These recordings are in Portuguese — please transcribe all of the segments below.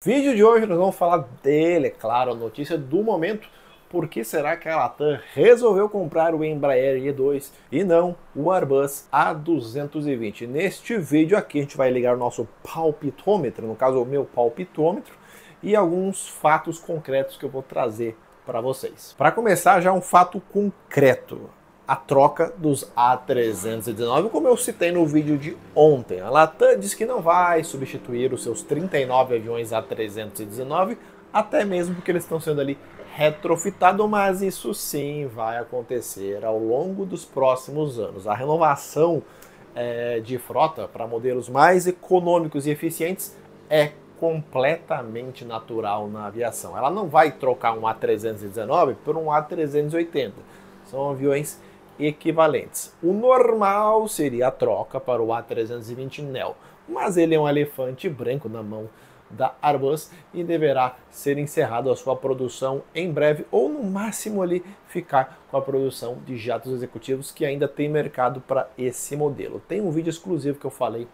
Vídeo de hoje nós vamos falar dele, é claro, a notícia do momento. Por que será que a Latam resolveu comprar o Embraer E2 e não o Airbus A220? Neste vídeo aqui a gente vai ligar o nosso palpitômetro, no caso o meu palpitômetro, e alguns fatos concretos que eu vou trazer para vocês. Para começar, já um fato concreto: a troca dos A319, como eu citei no vídeo de ontem. A Latam diz que não vai substituir os seus 39 aviões A319, até mesmo porque eles estão sendo ali retrofitados, mas isso sim vai acontecer ao longo dos próximos anos. A renovação de frota para modelos mais econômicos e eficientes é completamente natural na aviação. Ela não vai trocar um A319 por um A380. São aviões equivalentes. O normal seria a troca para o A320neo, mas ele é um elefante branco na mão da Airbus e deverá ser encerrado a sua produção em breve, ou no máximo ali ficar com a produção de jatos executivos, que ainda tem mercado para esse modelo. Tem um vídeo exclusivo que eu falei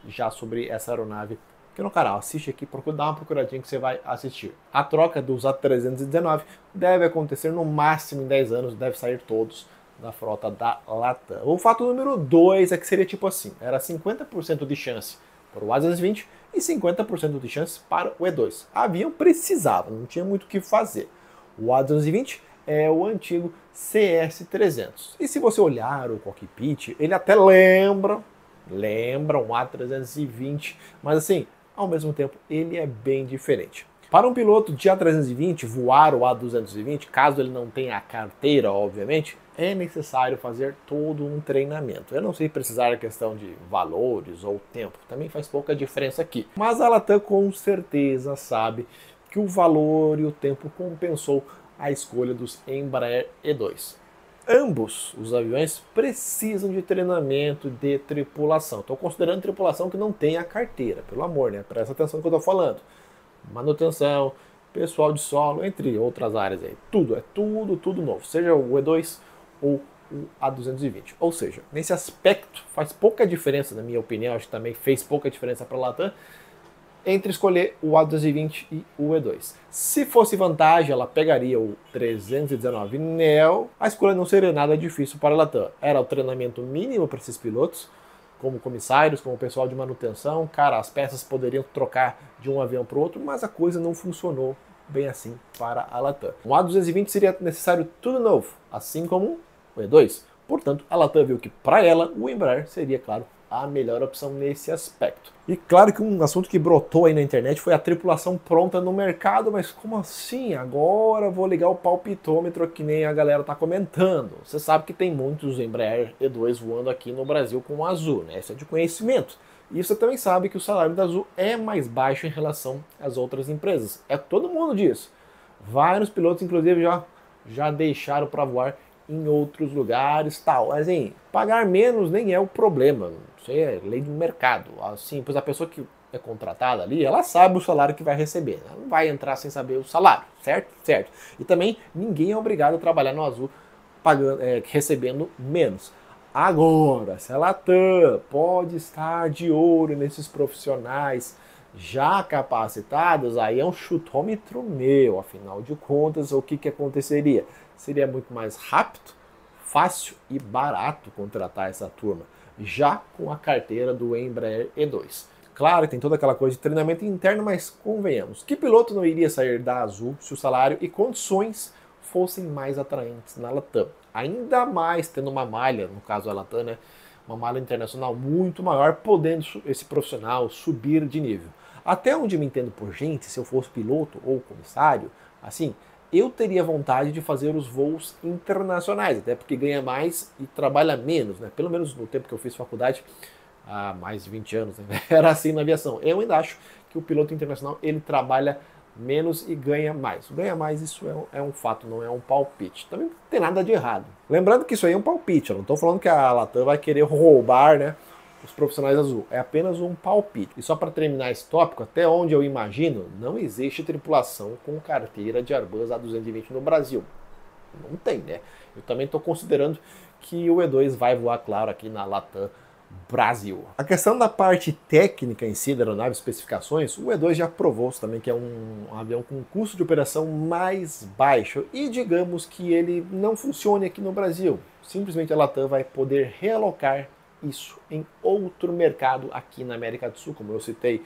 já sobre essa aeronave aqui no canal. Assiste aqui, dá uma procuradinha que você vai assistir. A troca dos A319 deve acontecer no máximo em 10 anos, deve sair todos da frota da Latam. O fato número 2 é que seria tipo assim: era 50% de chance para o A220 e 50% de chance para o E2. A avião precisava, não tinha muito o que fazer. O A220 é o antigo CS300. E se você olhar o cockpit, ele até lembra um A320, mas assim, ao mesmo tempo, ele é bem diferente. Para um piloto de A320 voar o A220, caso ele não tenha a carteira, obviamente, é necessário fazer todo um treinamento. Eu não sei precisar a questão de valores ou tempo, também faz pouca diferença aqui. Mas a Latam com certeza sabe que o valor e o tempo compensou a escolha dos Embraer E2. Ambos os aviões precisam de treinamento de tripulação. Estou considerando tripulação que não tem a carteira, pelo amor, né? Presta atenção no que eu estou falando. Manutenção, pessoal de solo, entre outras áreas aí. Tudo novo. Seja o E2 ou o A220. Ou seja, nesse aspecto faz pouca diferença, na minha opinião, acho que também fez pouca diferença para a Latam, entre escolher o A220 e o E2. Se fosse vantagem, ela pegaria o 319neo. A escolha não seria nada difícil para a Latam. Era o treinamento mínimo para esses pilotos, como comissários, como pessoal de manutenção. Cara, as peças poderiam trocar de um avião para o outro, mas a coisa não funcionou bem assim para a Latam. Um A220 seria necessário tudo novo, assim como o E2. Portanto, a Latam viu que para ela o Embraer seria, claro, a melhor opção nesse aspecto. E claro que um assunto que brotou aí na internet foi a tripulação pronta no mercado, mas como assim? Agora vou ligar o palpitômetro que nem a galera tá comentando. Você sabe que tem muitos Embraer E2 voando aqui no Brasil com o Azul, né? Isso é de conhecimento. E você também sabe que o salário da Azul é mais baixo em relação às outras empresas. É todo mundo disso. Vários pilotos, inclusive, já deixaram para voar em outros lugares, tal. Mas, assim, pagar menos nem é o problema. Isso aí é lei do mercado. Assim, pois a pessoa que é contratada ali, ela sabe o salário que vai receber. Ela não vai entrar sem saber o salário, certo? Certo. E também ninguém é obrigado a trabalhar no Azul pagando, recebendo menos. Agora, se a Latam pode estar de olho nesses profissionais já capacitados, aí é um chutômetro meu. Afinal de contas, o que aconteceria? Seria muito mais rápido, fácil e barato contratar essa turma, já com a carteira do Embraer E2. Claro que tem toda aquela coisa de treinamento interno, mas convenhamos, que piloto não iria sair da Azul se o salário e condições fossem mais atraentes na Latam? Ainda mais tendo uma malha, no caso a Latam, né? Uma malha internacional muito maior, podendo esse profissional subir de nível. Até onde me entendo por gente, se eu fosse piloto ou comissário, assim, eu teria vontade de fazer os voos internacionais, até porque ganha mais e trabalha menos, né? Pelo menos no tempo que eu fiz faculdade, há mais de 20 anos, né? Era assim na aviação. Eu ainda acho que o piloto internacional, ele trabalha menos e ganha mais. Ganha mais, isso é um fato, não é um palpite. Também não tem nada de errado. Lembrando que isso aí é um palpite, eu não estou falando que a Latam vai querer roubar, né, os profissionais Azul. É apenas um palpite. E só para terminar esse tópico, até onde eu imagino, não existe tripulação com carteira de Airbus A220 no Brasil. Não tem, né? Eu também estou considerando que o E2 vai voar, claro, aqui na Latam Brasil. A questão da parte técnica em si da aeronave, especificações, o E2 já provou também que é um avião com custo de operação mais baixo e digamos que ele não funcione aqui no Brasil. Simplesmente a Latam vai poder realocar isso em outro mercado aqui na América do Sul, como eu citei,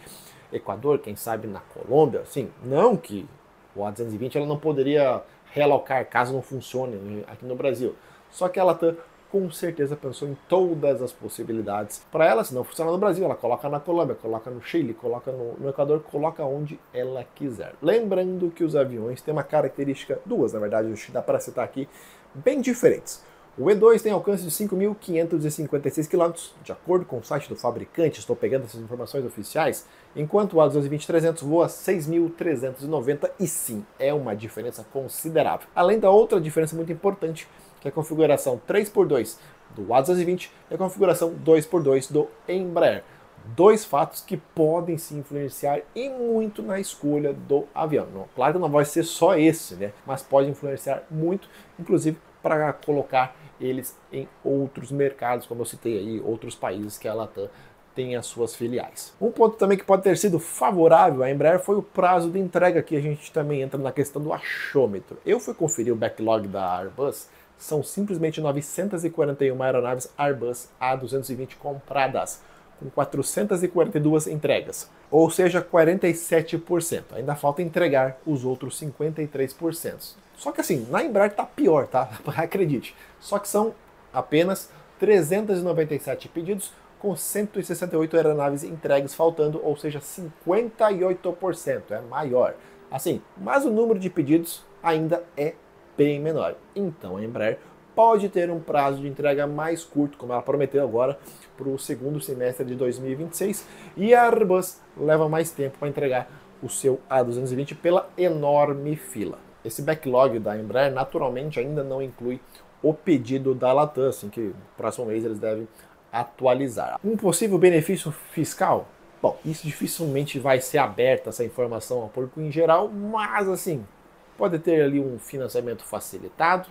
Equador, quem sabe na Colômbia, assim, não que o A220 ela não poderia realocar caso não funcione aqui no Brasil. Só que a Latam com certeza pensou em todas as possibilidades. Para ela, se não funcionar no Brasil, ela coloca na Colômbia, coloca no Chile, coloca no Equador, coloca onde ela quiser. Lembrando que os aviões têm uma característica, duas na verdade, acho que dá para citar aqui, bem diferentes. O E2 tem alcance de 5.556 km, de acordo com o site do fabricante, estou pegando essas informações oficiais, enquanto o A220-300 voa 6.390 e sim, é uma diferença considerável. Além da outra diferença muito importante, que é a configuração 3x2 do A220 e a configuração 2x2 do Embraer. Dois fatos que podem se influenciar e muito na escolha do avião. Claro que não vai ser só esse, né? Mas pode influenciar muito, inclusive para colocar eles em outros mercados, como eu citei aí, outros países que a Latam tem as suas filiais. Um ponto também que pode ter sido favorável à Embraer foi o prazo de entrega, que a gente também entra na questão do achômetro. Eu fui conferir o backlog da Airbus, são simplesmente 941 aeronaves Airbus A220 compradas, com 442 entregas, ou seja, 47%. Ainda falta entregar os outros 53%. Só que assim, na Embraer tá pior, tá? Acredite. Só que são apenas 397 pedidos com 168 aeronaves entregues faltando, ou seja, 58%, é maior. Assim, mas o número de pedidos ainda é bem menor. Então a Embraer pode ter um prazo de entrega mais curto, como ela prometeu agora, para o segundo semestre de 2026, e a Airbus leva mais tempo para entregar o seu A220 pela enorme fila. Esse backlog da Embraer naturalmente ainda não inclui o pedido da Latam, assim que no próximo mês eles devem atualizar. Um possível benefício fiscal? Bom, isso dificilmente vai ser aberta, essa informação ao público em geral, mas assim, pode ter ali um financiamento facilitado,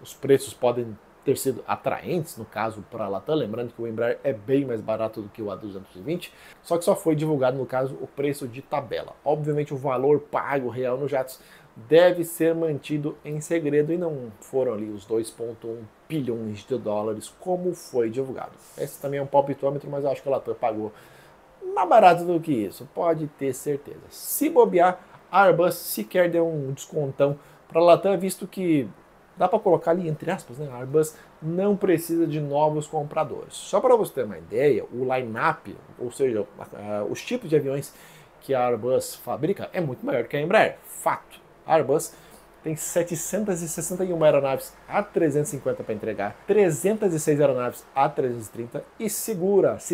os preços podem ter sido atraentes, no caso para a Latam, lembrando que o Embraer é bem mais barato do que o A220, só que só foi divulgado, no caso, o preço de tabela. Obviamente o valor pago real no jatos deve ser mantido em segredo e não foram ali os 2,1 bilhões de dólares como foi divulgado. Esse também é um palpitômetro, mas eu acho que a Latam pagou mais barato do que isso, pode ter certeza. Se bobear, a Airbus sequer deu um descontão para a Latam, visto que dá para colocar ali entre aspas, né? A Airbus não precisa de novos compradores. Só para você ter uma ideia, o line-up, ou seja, os tipos de aviões que a Airbus fabrica é muito maior que a Embraer. Fato. A Airbus tem 761 aeronaves A350 para entregar, 306 aeronaves A330 e se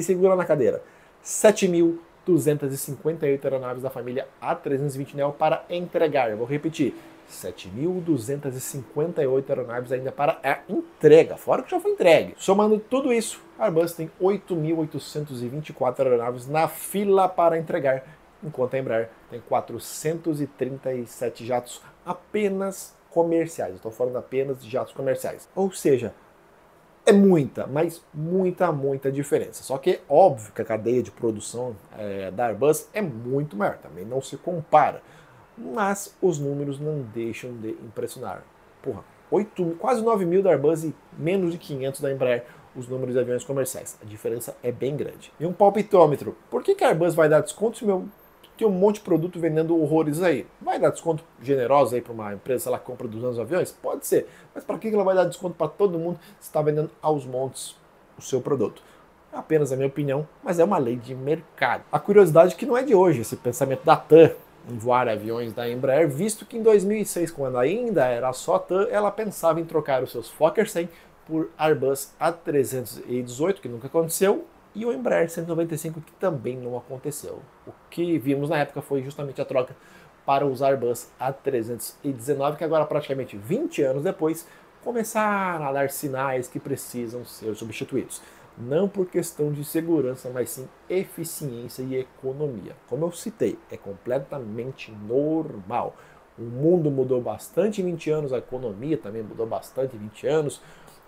segura na cadeira, 7.258 aeronaves da família A320neo para entregar. Eu vou repetir, 7.258 aeronaves ainda para a entrega, fora que já foi entregue. Somando tudo isso, a Airbus tem 8.824 aeronaves na fila para entregar, enquanto a Embraer tem 437 jatos apenas comerciais. Estou falando apenas de jatos comerciais. Ou seja, é muita, mas muita diferença. Só que é óbvio que a cadeia de produção da Airbus é muito maior, também não se compara. Mas os números não deixam de impressionar. Porra, quase 9 mil da Airbus e menos de 500 da Embraer, os números de aviões comerciais. A diferença é bem grande. E um palpitômetro. Por que a Airbus vai dar desconto se tem um monte de produto vendendo horrores aí? Vai dar desconto generoso aí para uma empresa, se ela compra 200 aviões? Pode ser. Mas para que ela vai dar desconto para todo mundo se está vendendo aos montes o seu produto? É apenas a minha opinião, mas é uma lei de mercado. A curiosidade que não é de hoje, esse pensamento da TAM em voar aviões da Embraer, visto que em 2006, quando ainda era só TAM, ela pensava em trocar os seus Fokker 100 por Airbus A318, que nunca aconteceu, e o Embraer 195, que também não aconteceu. O que vimos na época foi justamente a troca para os Airbus A319, que agora, praticamente 20 anos depois, começaram a dar sinais que precisam ser substituídos. Não por questão de segurança, mas sim eficiência e economia. Como eu citei, é completamente normal. O mundo mudou bastante em 20 anos, a economia também mudou bastante em 20 anos,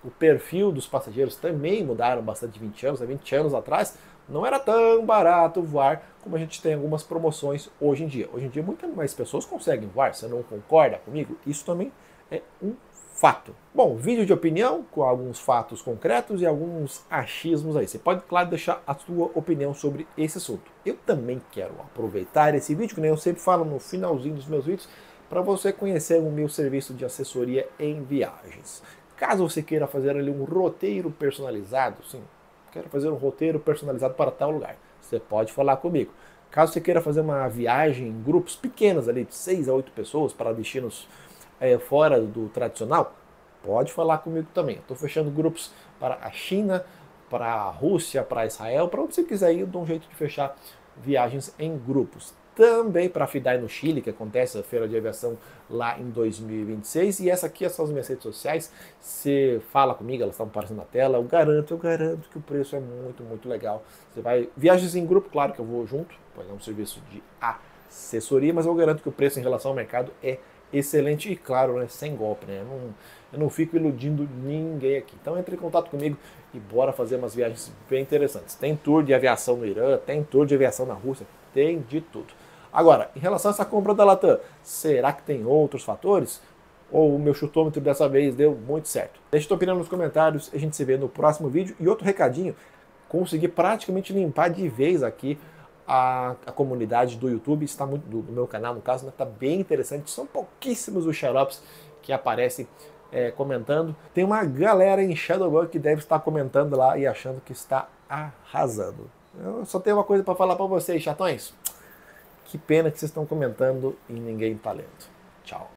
o perfil dos passageiros também mudaram bastante de 20 anos. Há 20 anos atrás não era tão barato voar como a gente tem algumas promoções hoje em dia. Hoje em dia muitas mais pessoas conseguem voar, você não concorda comigo? Isso também é um fato. Bom, vídeo de opinião com alguns fatos concretos e alguns achismos aí. Você pode, claro, deixar a sua opinião sobre esse assunto. Eu também quero aproveitar esse vídeo, que nem eu sempre falo no finalzinho dos meus vídeos, para você conhecer o meu serviço de assessoria em viagens. Caso você queira fazer ali um roteiro personalizado, sim, quero fazer um roteiro personalizado para tal lugar, você pode falar comigo. Caso você queira fazer uma viagem em grupos pequenos ali, de 6 a 8 pessoas, para destinos fora do tradicional, pode falar comigo também. Estou fechando grupos para a China, para a Rússia, para Israel, para onde você quiser ir, eu dou um jeito de fechar viagens em grupos. Também para a FIDAI no Chile, que acontece a feira de aviação lá em 2026. E essa aqui são as minhas redes sociais. Você fala comigo, elas estão aparecendo na tela. Eu garanto que o preço é muito, muito legal. Você vai. Viagens em grupo, claro que eu vou junto, pois é um serviço de assessoria, mas eu garanto que o preço em relação ao mercado é excelente e, claro, né, sem golpe, né? Eu não fico iludindo ninguém aqui. Então entre em contato comigo e bora fazer umas viagens bem interessantes. Tem tour de aviação no Irã, tem tour de aviação na Rússia, tem de tudo. Agora, em relação a essa compra da Latam, será que tem outros fatores? Ou o meu chutômetro dessa vez deu muito certo? Deixe sua opinião nos comentários, a gente se vê no próximo vídeo. E outro recadinho, consegui praticamente limpar de vez aqui a comunidade do YouTube, está muito do meu canal, no caso, está bem interessante. São pouquíssimos os xaropes que aparecem comentando. Tem uma galera em Shadowbug que deve estar comentando lá e achando que está arrasando. Eu só tenho uma coisa para falar para vocês, chatões. Que pena que vocês estão comentando e ninguém está lendo. Tchau.